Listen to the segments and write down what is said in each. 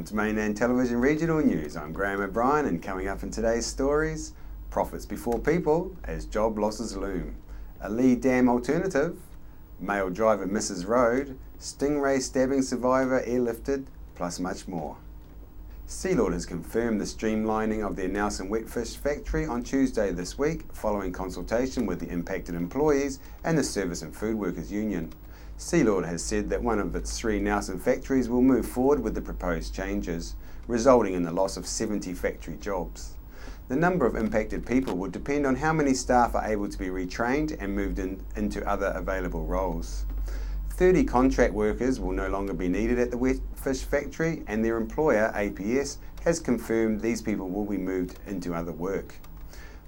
to Mainland Television Regional News. I'm Graham O'Brien, and coming up in today's stories, profits before people as job losses loom, a Lee Dam alternative, male driver misses road, stingray stabbing survivor airlifted, plus much more. Sealord has confirmed the streamlining of their Nelson Wetfish factory on Tuesday this week, following consultation with the impacted employees and the Service and Food Workers Union. Sealord has said that one of its 3 Nelson factories will move forward with the proposed changes, resulting in the loss of 70 factory jobs. The number of impacted people will depend on how many staff are able to be retrained and moved into other available roles. 30 contract workers will no longer be needed at the Wetfish factory, and their employer, APS, has confirmed these people will be moved into other work.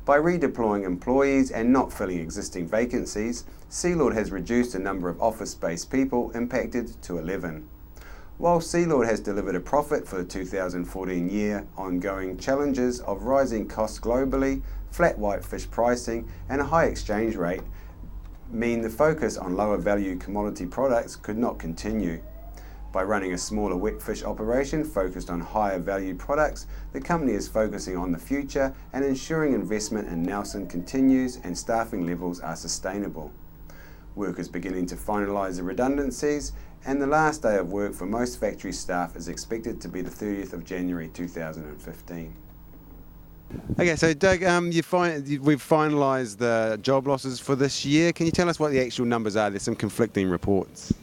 By redeploying employees and not filling existing vacancies, Sealord has reduced the number of office-based people impacted to 11. While Sealord has delivered a profit for the 2014 year, ongoing challenges of rising costs globally, flat whitefish pricing and a high exchange rate mean the focus on lower value commodity products could not continue. By running a smaller wetfish operation focused on higher value products, the company is focusing on the future and ensuring investment in Nelson continues and staffing levels are sustainable. Workers beginning to finalise the redundancies, and the last day of work for most factory staff is expected to be the 30th of January 2015. Okay, so Doug, we've finalised the job losses for this year. Can you tell us what the actual numbers are? There's some conflicting reports.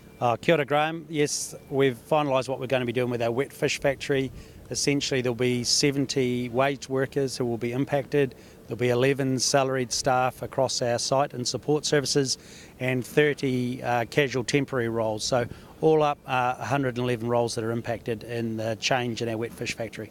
Kia ora, Graham. Yes, we've finalised what we're going to be doing with our wetfish factory. Essentially, there'll be 70 waged workers who will be impacted. There'll be 11 salaried staff across our site and support services, and 30 casual temporary roles. So all up 111 roles that are impacted in the change in our wetfish factory.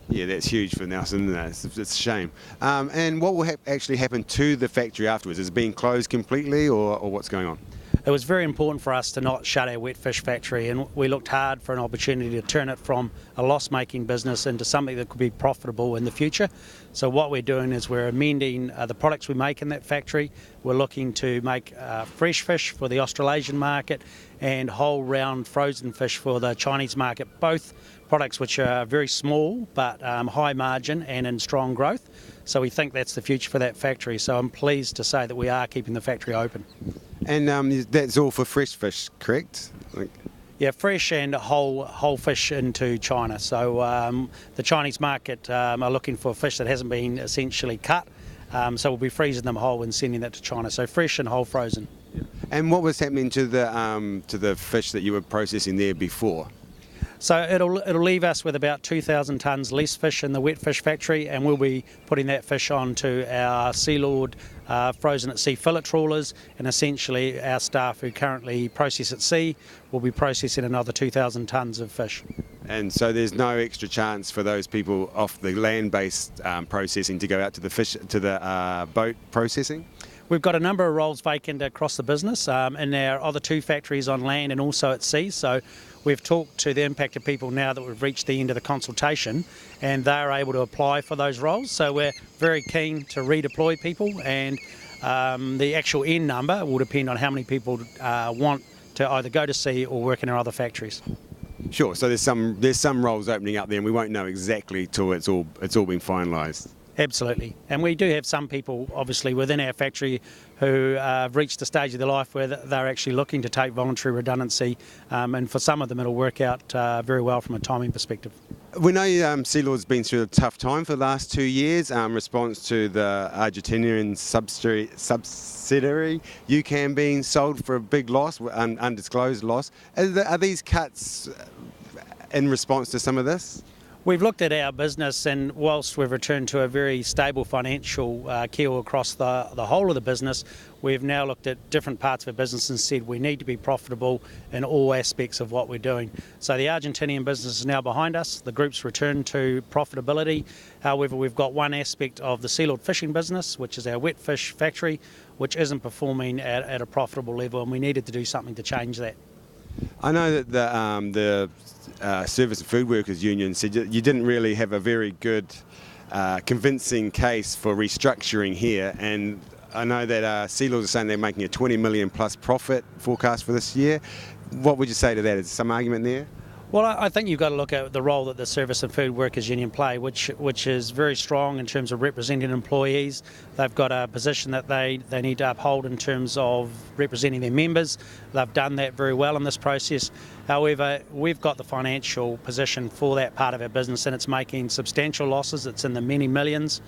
Yeah, that's huge for Nelson, isn't it? It's a shame. And what will actually happen to the factory afterwards? Is it being closed completely, or what's going on? It was very important for us to not shut our wetfish factory, and we looked hard for an opportunity to turn it from a loss-making business into something that could be profitable in the future. So what we're doing is we're amending the products we make in that factory. We're looking to make fresh fish for the Australasian market and whole round frozen fish for the Chinese market, both products which are very small but high margin and in strong growth. So we think that's the future for that factory. So I'm pleased to say that we are keeping the factory open. And that's all for fresh fish, correct? Yeah, fresh and whole fish into China. So the Chinese market are looking for fish that hasn't been essentially cut. So we'll be freezing them whole and sending that to China. So fresh and whole frozen. Yeah. And what was happening to the fish that you were processing there before? So it'll leave us with about 2,000 tonnes less fish in the wetfish factory, and we'll be putting that fish onto our Sealord frozen at sea fillet trawlers, and essentially our staff who currently process at sea will be processing another 2,000 tonnes of fish. And so there's no extra chance for those people off the land-based processing to go out to the boat processing? We've got a number of roles vacant across the business in our other 2 factories on land and also at sea. So we've talked to the impacted people now that we've reached the end of the consultation, and they're able to apply for those roles. So we're very keen to redeploy people, and the actual end number will depend on how many people want to either go to sea or work in our other factories. Sure. So there's some roles opening up there, and we won't know exactly till it's all been finalised. Absolutely. And we do have some people, obviously, within our factory who have reached a stage of their life where they're actually looking to take voluntary redundancy, and for some of them it'll work out very well from a timing perspective. We know Sealord's been through a tough time for the last 2 years, response to the Argentinian subsidiary UCAM being sold for a big loss, undisclosed loss. Are these cuts in response to some of this? We've looked at our business, and whilst we've returned to a very stable financial keel across the whole of the business, we've now looked at different parts of our business and said we need to be profitable in all aspects of what we're doing. So the Argentinian business is now behind us. The group's returned to profitability. However, we've got one aspect of the Sealord fishing business, which is our wetfish factory, which isn't performing at a profitable level, and we needed to do something to change that. I know that the Service and Food Workers Union said you didn't really have a very good convincing case for restructuring here, and I know that Sealord is saying they're making a 20 million plus profit forecast for this year. What would you say to that? Is there some argument there? Well, I think you've got to look at the role that the Service and Food Workers Union play, which is very strong in terms of representing employees. They've got a position that they need to uphold in terms of representing their members. They've done that very well in this process. However, we've got the financial position for that part of our business, and it's making substantial losses. It's in the many millions.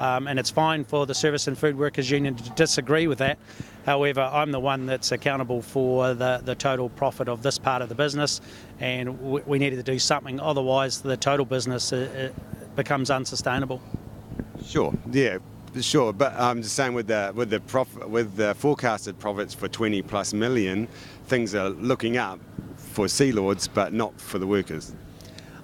And it's fine for the Service and Food Workers Union to disagree with that. However, I'm the one that's accountable for the total profit of this part of the business, and we needed to do something, otherwise the total business becomes unsustainable. Sure, yeah, sure. But I'm just saying with the forecasted profits for 20 plus million, things are looking up for Sea Lords, but not for the workers.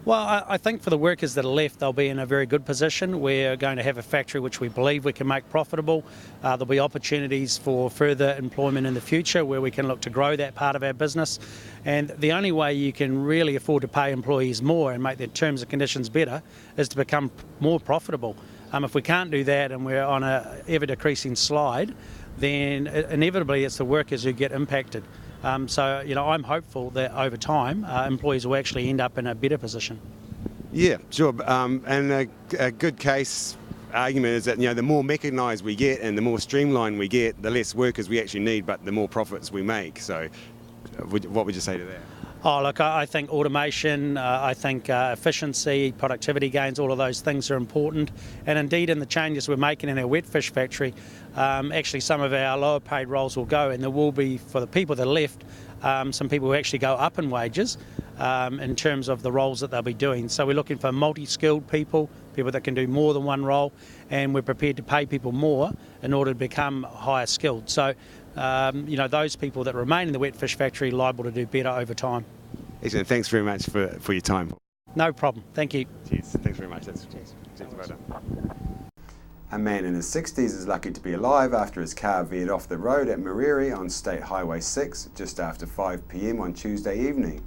Well, I think for the workers that are left, they'll be in a very good position. We're going to have a factory which we believe we can make profitable. There'll be opportunities for further employment in the future where we can look to grow that part of our business. And the only way you can really afford to pay employees more and make their terms and conditions better is to become more profitable. If we can't do that and we're on a ever decreasing slide, then inevitably it's the workers who get impacted. So, I'm hopeful that over time, employees will actually end up in a better position. Yeah, sure. And a good case argument is that, the more mechanised we get and the more streamlined we get, the less workers we actually need, but the more profits we make. So what would you say to that? Oh, look, I think automation, I think efficiency, productivity gains, all of those things are important. And indeed, in the changes we're making in our wet fish factory, actually some of our lower paid roles will go, and there will be, for the people that are left, some people who actually go up in wages in terms of the roles that they'll be doing. So we're looking for multi-skilled people that can do more than one role, and we're prepared to pay people more in order to become higher skilled. So, those people that remain in the wet fish factory are liable to do better over time. Excellent. Thanks very much for your time. No problem. Thank you. Cheers. Thanks very much. That's well done. A man in his 60s is lucky to be alive after his car veered off the road at Mariri on State Highway 6 just after 5 p.m. on Tuesday evening.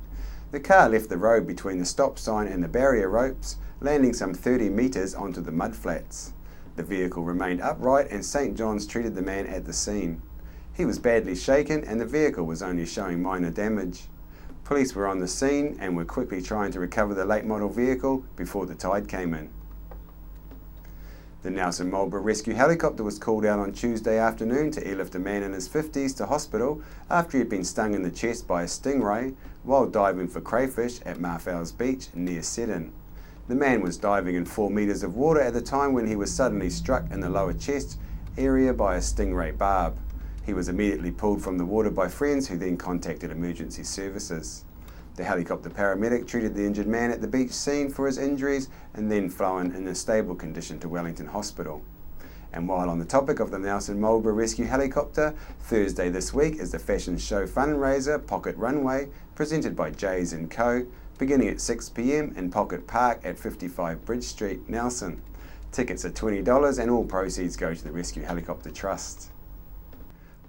The car left the road between the stop sign and the barrier ropes, landing some 30 metres onto the mudflats. The vehicle remained upright and St John's treated the man at the scene. He was badly shaken and the vehicle was only showing minor damage. Police were on the scene and were quickly trying to recover the late model vehicle before the tide came in. The Nelson Marlborough rescue helicopter was called out on Tuesday afternoon to airlift a man in his 50s to hospital after he had been stung in the chest by a stingray while diving for crayfish at Marfell's Beach near Seddon. The man was diving in 4 metres of water at the time when he was suddenly struck in the lower chest area by a stingray barb. He was immediately pulled from the water by friends who then contacted emergency services. The helicopter paramedic treated the injured man at the beach scene for his injuries and then flown in a stable condition to Wellington Hospital. And while on the topic of the Nelson Marlborough rescue helicopter, Thursday this week is the fashion show fundraiser Pocket Runway, presented by Jays & Co, beginning at 6 p.m. in Pocket Park at 55 Bridge Street, Nelson. Tickets are $20 and all proceeds go to the Rescue Helicopter Trust.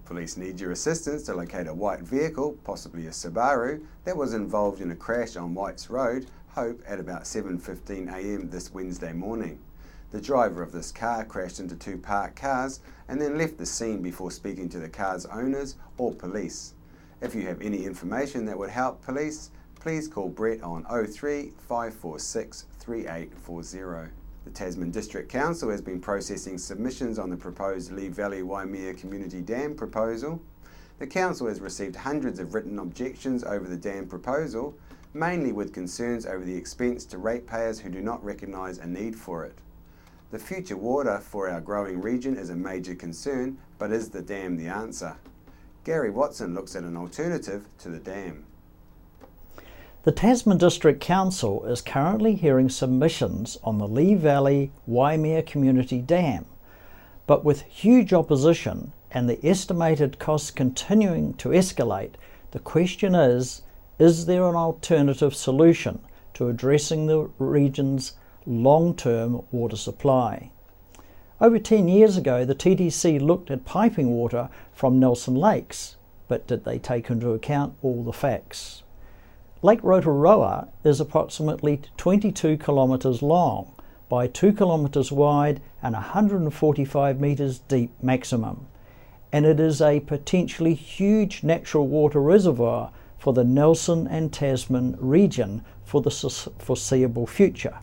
Police need your assistance to locate a white vehicle, possibly a Subaru, that was involved in a crash on Whites Road, Hope, at about 7:15 a.m. this Wednesday morning. The driver of this car crashed into 2 parked cars and then left the scene before speaking to the car's owners or police. If you have any information that would help police, please call Brett on 03 546 3840. The Tasman District Council has been processing submissions on the proposed Lee Valley Waimea Community Dam proposal. The Council has received hundreds of written objections over the dam proposal, mainly with concerns over the expense to ratepayers who do not recognise a need for it. The future water for our growing region is a major concern, but is the dam the answer? Gary Watson looks at an alternative to the dam. The Tasman District Council is currently hearing submissions on the Lee Valley Waimea Community Dam, but with huge opposition and the estimated costs continuing to escalate, the question is there an alternative solution to addressing the region's long-term water supply? Over 10 years ago, the TDC looked at piping water from Nelson Lakes, but did they take into account all the facts? Lake Rotorua is approximately 22 kilometres long by 2 kilometres wide and 145 metres deep maximum, and it is a potentially huge natural water reservoir for the Nelson and Tasman region for the foreseeable future.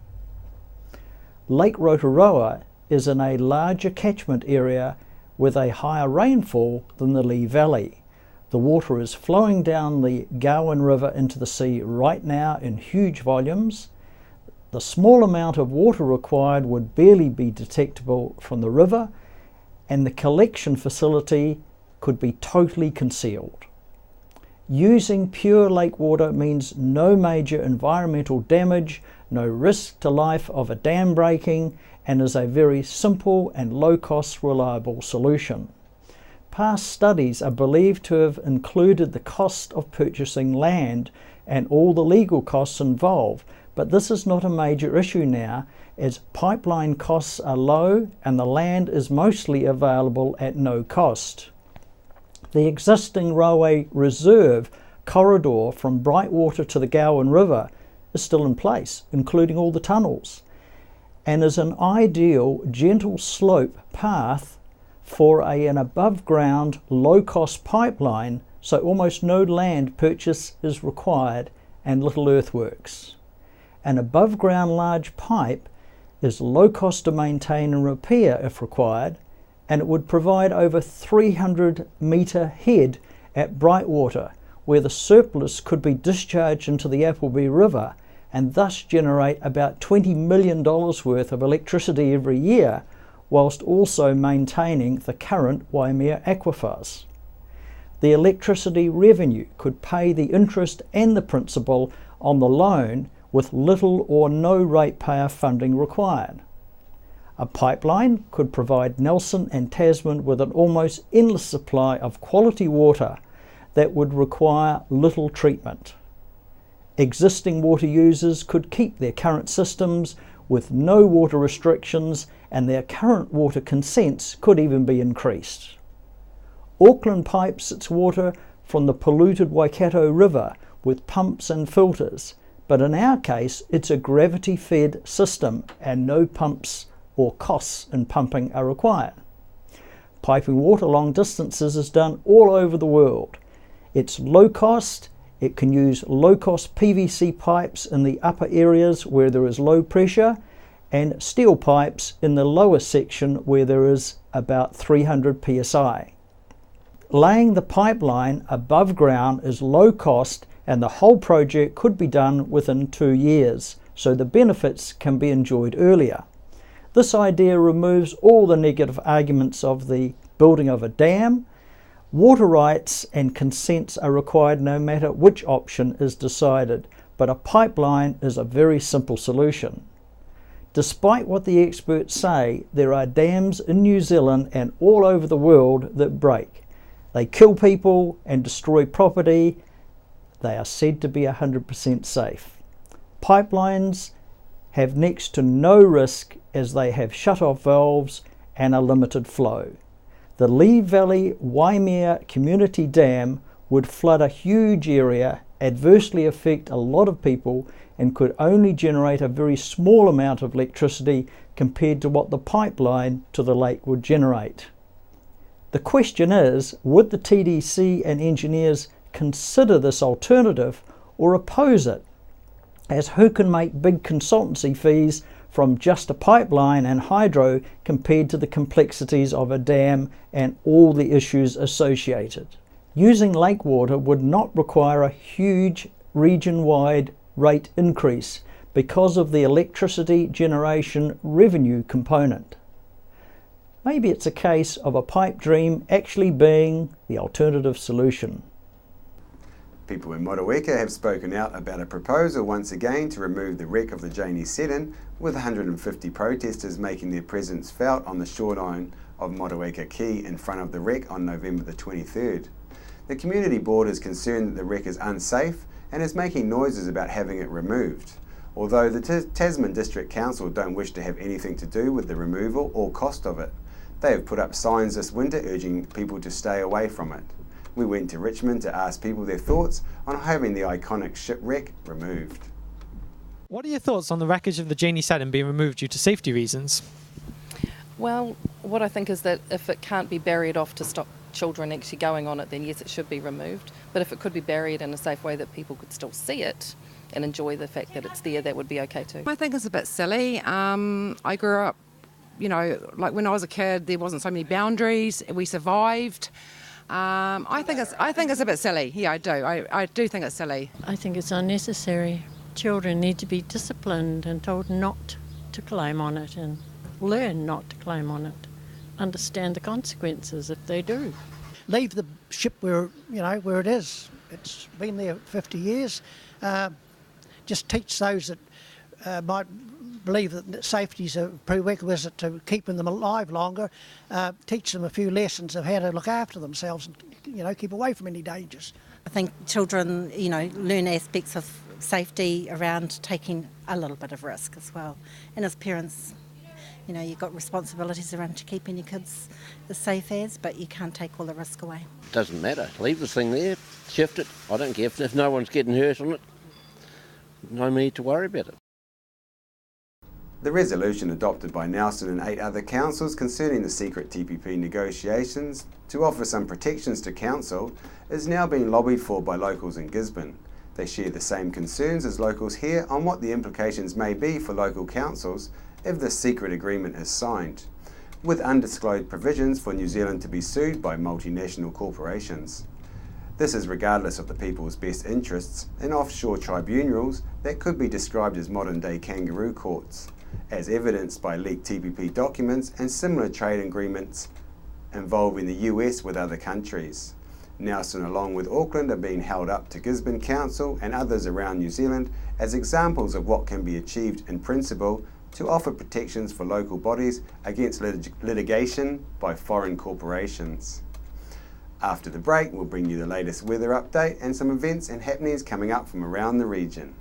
Lake Rotorua is in a larger catchment area with a higher rainfall than the Lee Valley. The water is flowing down the Gowan River into the sea right now in huge volumes. The small amount of water required would barely be detectable from the river, and the collection facility could be totally concealed. Using pure lake water means no major environmental damage, no risk to life of a dam breaking, and is a very simple and low-cost, reliable solution. Past studies are believed to have included the cost of purchasing land and all the legal costs involved, but this is not a major issue now, as pipeline costs are low and the land is mostly available at no cost. The existing railway reserve corridor from Brightwater to the Gowan River is still in place, including all the tunnels, and is an ideal gentle slope path for an above-ground, low-cost pipeline, so almost no land purchase is required and little earthworks. An above-ground large pipe is low cost to maintain and repair if required, and it would provide over 300 metre head at Brightwater, where the surplus could be discharged into the Appleby River and thus generate about $20 million worth of electricity every year, whilst also maintaining the current Waimea aquifers. The electricity revenue could pay the interest and the principal on the loan with little or no ratepayer funding required. A pipeline could provide Nelson and Tasman with an almost endless supply of quality water that would require little treatment. Existing water users could keep their current systems with no water restrictions, and their current water consents could even be increased. Auckland pipes its water from the polluted Waikato River with pumps and filters, but in our case it's a gravity-fed system and no pumps or costs in pumping are required. Piping water long distances is done all over the world. It's low cost, it can use low cost PVC pipes in the upper areas where there is low pressure, and steel pipes in the lower section where there is about 300 psi. Laying the pipeline above ground is low cost, and the whole project could be done within 2 years, so the benefits can be enjoyed earlier. This idea removes all the negative arguments of the building of a dam. Water rights and consents are required no matter which option is decided, but a pipeline is a very simple solution. Despite what the experts say, there are dams in New Zealand and all over the world that break. They kill people and destroy property. They are said to be 100% safe. Pipelines have next to no risk as they have shut-off valves and a limited flow. The Lee Valley Waimea Community Dam would flood a huge area, adversely affect a lot of people, and could only generate a very small amount of electricity compared to what the pipeline to the lake would generate. The question is, would the TDC and engineers consider this alternative or oppose it, as who can make big consultancy fees from just a pipeline and hydro compared to the complexities of a dam and all the issues associated. Using lake water would not require a huge region-wide rate increase because of the electricity generation revenue component. Maybe it's a case of a pipe dream actually being the alternative solution. People in Motueka have spoken out about a proposal once again to remove the wreck of the Janie Seddon, with 150 protesters making their presence felt on the shoreline of Motueka Quay in front of the wreck on November the 23rd. The community board is concerned that the wreck is unsafe and is making noises about having it removed. Although the Tasman District Council don't wish to have anything to do with the removal or cost of it. They have put up signs this winter urging people to stay away from it. We went to Richmond to ask people their thoughts on having the iconic shipwreck removed. What are your thoughts on the wreckage of the Janie Seddon being removed due to safety reasons? Well, what I think is that if it can't be buried off to stop children actually going on it, then yes, it should be removed. But if it could be buried in a safe way that people could still see it and enjoy the fact that it's there, that would be okay too. I think it's a bit silly. I grew up, like when I was a kid, there wasn't so many boundaries. We survived. I think it's a bit silly. Yeah, I do. I do think it's silly. I think it's unnecessary. Children need to be disciplined and told not to claim on it and learn not to claim on it. Understand the consequences if they do. Leave the ship where it is. It's been there 50 years. Just teach those that might believe that safety is a prerequisite to keeping them alive longer. Teach them a few lessons of how to look after themselves and keep away from any dangers. I think children, learn aspects of safety around taking a little bit of risk as well. And as parents, you've got responsibilities around keeping your kids as safe as, but you can't take all the risk away. Doesn't matter. Leave this thing there, shift it. I don't care if no one's getting hurt on it. No need to worry about it. The resolution adopted by Nelson and 8 other councils concerning the secret TPP negotiations to offer some protections to council is now being lobbied for by locals in Gisborne. They share the same concerns as locals here on what the implications may be for local councils if this secret agreement is signed, with undisclosed provisions for New Zealand to be sued by multinational corporations. This is regardless of the people's best interests in offshore tribunals that could be described as modern-day kangaroo courts, as evidenced by leaked TPP documents and similar trade agreements involving the US with other countries. Nelson, along with Auckland, are being held up to Gisborne Council and others around New Zealand as examples of what can be achieved in principle to offer protections for local bodies against litigation by foreign corporations. After the break, we'll bring you the latest weather update and some events and happenings coming up from around the region.